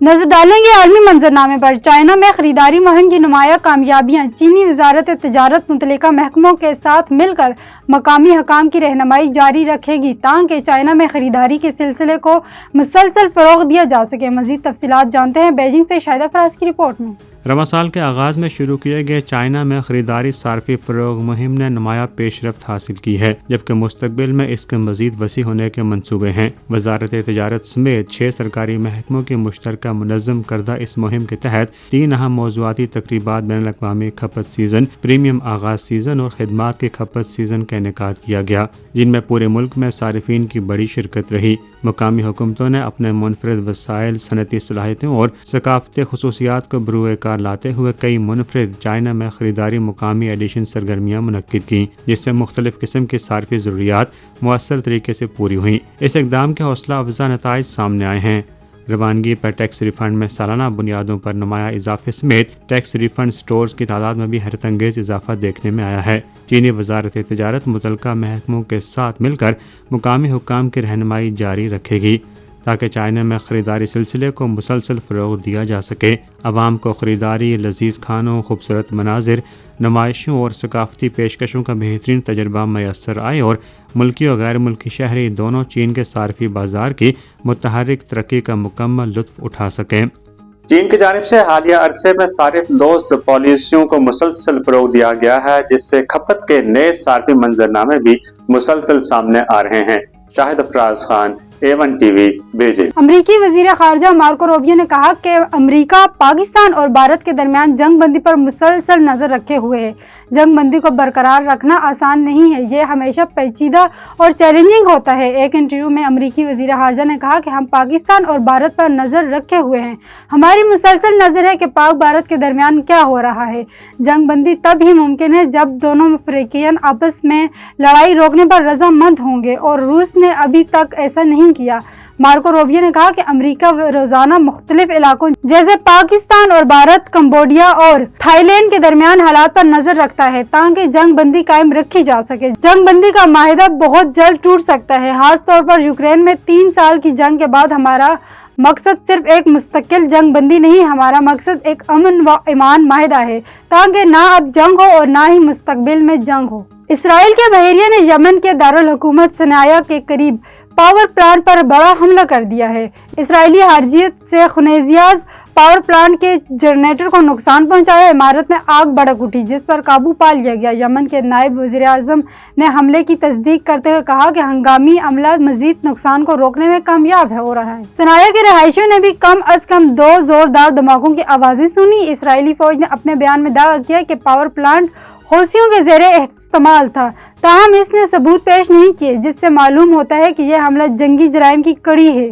नजर डालेंगे आलमी मंजरनामे पर। चाइना में खरीदारी मुहिम की नुमायां कामयाबियां। चीनी वजारत तिजारत मुतल्लिका महकमों के साथ मिलकर मकामी हकाम की रहनुमाई जारी रखेगी ताकि चाइना में खरीदारी के सिलसिले को मुसलसल फ़रोग़ दिया जा सके। मज़ीद तफसीलात जानते हैं बेजिंग से शाहिदा फराज की रिपोर्ट में। रवा साल के आगाज़ में शुरू किए गए चाइना में खरीदारी सार्फी फ़रोग़ मुहिम ने नुमाया पेशरफ्त हासिल की है, जबकि मुस्तक़बिल में इसके मज़ीद वसी होने के मंसूबे हैं। वजारत तिजारत समेत 6 सरकारी महकमों की मुश्तरका मुनज़्ज़म करदा इस मुहिम के तहत 3 अहम मौज़ूआती तक़रीबात बैनुल-अक़वामी खपत सीज़न, प्रीमियम आगाज़ सीज़न और खिदमात के खपत सीज़न का इनेकाद किया गया, जिनमें पूरे मुल्क में सारिफीन की बड़ी शिरकत रही। मुकामी हुकूमतों ने अपने मुनफरद वसाइल, सनती सलाहियतों और सकाफ़ती ख़ुसूसियात को बरूए कार लाते हुए कई मुनफरद चाइना में खरीदारी मुकामी एडिशन सरगर्मियाँ मुनक्किद की, जिससे मुख्तलिफ़ किस्म की सार्फी ज़रूरियात मुअस्सर तरीके से पूरी हुई। इस इक़दाम के हौसला अफजा नताइज सामने आए हैं। रवानगी पर टैक्स रिफंड में सालाना बुनियादों पर नुमाया इजाफे समेत टैक्स रिफंड स्टोर्स की तादाद में भी हैरत अंगेज़ इजाफा देखने में आया है। चीनी वजारत तिजारत मुतल्लिका महकमों के साथ मिलकर मुकामी हुक्काम की रहनुमाई जारी रखेगी ताकि चाइना में ख़रीदारी सिलसिले को मुसलसल फ़रोग़ दिया जा सके। आवाम को ख़रीदारी, लजीज़ खानों, खूबसूरत मनाजिर, नुमाइशों और सकाफ़ती पेशकशों का बेहतरीन तजर्बा मैसर आए और मुल्की और गैर मुल्की शहरी दोनों चीन के सार्फी बाज़ार की मुतहर्रिक तरक्की का मुकम्मल लुत्फ़ उठा सकें। चीन की जानिब से हालिया अरसे में सारिफ दोस्त पॉलिसियों को मुसलसल फ़रोग़ दिया गया है, जिससे खपत के नए सार्फी मंजरनामे भी मुसलसल सामने आ रहे हैं। Shahid Afraz Khan, A1 TV, Beijing. अमरीकी वज़ीर ख़ारजा मार्को रूबियो ने कहा कि अमरीका पाकिस्तान और भारत के दरमियान जंग बंदी पर मुसलसल नज़र रखे हुए है। जंग बंदी को बरकरार रखना आसान नहीं है, ये हमेशा पेचीदा और चैलेंजिंग होता है। एक इंटरव्यू में अमरीकी वज़ीर ख़ारजा ने कहा कि हम पाकिस्तान और भारत पर नज़र रखे हुए हैं। हमारी मुसलसल नज़र है कि पाक भारत के दरमियान क्या हो रहा है। जंग बंदी तब ही मुमकिन है जब दोनों अफ्रीकियन आपस में लड़ाई रोकने पर रजामंद होंगे और रूस ने अभी तक ऐसा नहीं किया। मार्को रूबियो ने कहा कि अमेरिका रोजाना मुख्तलिफ इलाकों जैसे पाकिस्तान और भारत, कंबोडिया और थाईलैंड के दरमियान हालात पर नजर रखता है ताकि जंग बंदी कायम रखी जा सके। जंग बंदी का माहिदा बहुत जल्द टूट सकता है, खास तौर पर यूक्रेन में 3 साल की जंग के बाद। हमारा मकसद सिर्फ एक मुस्तकिल जंग बंदी नहीं, हमारा मकसद एक अमन व ईमान माहिदा है ताकि ना अब जंग हो और ना ही मुस्तकबिल में जंग हो। इसराइल के बहरिया ने यमन के दारुल हुकूमत सनाया के करीब पावर प्लांट पर बड़ा हमला कर दिया है। इसराइली हार्जियत से खुनेजियाज पावर प्लांट के जनरेटर को नुकसान पहुंचाया। इमारत में आग भड़क उठी जिस पर काबू पा लिया गया। यमन के नायब वज़ीर-ए-आज़म ने हमले की तस्दीक करते हुए कहा कि हंगामी अमला मजीद नुकसान को रोकने में कामयाब हो रहा है। सनाया के रहायशियों ने भी कम अज कम 2 जोरदार धमाकों की आवाज़ें सुनी। इसराइली फौज ने अपने बयान में दावा किया कि पावर प्लांट हौसियों के ज़ेरे इस्तेमाल था, ताहम इसने सबूत पेश नहीं किए, जिससे मालूम होता है कि यह हमला जंगी जराइम की कड़ी है।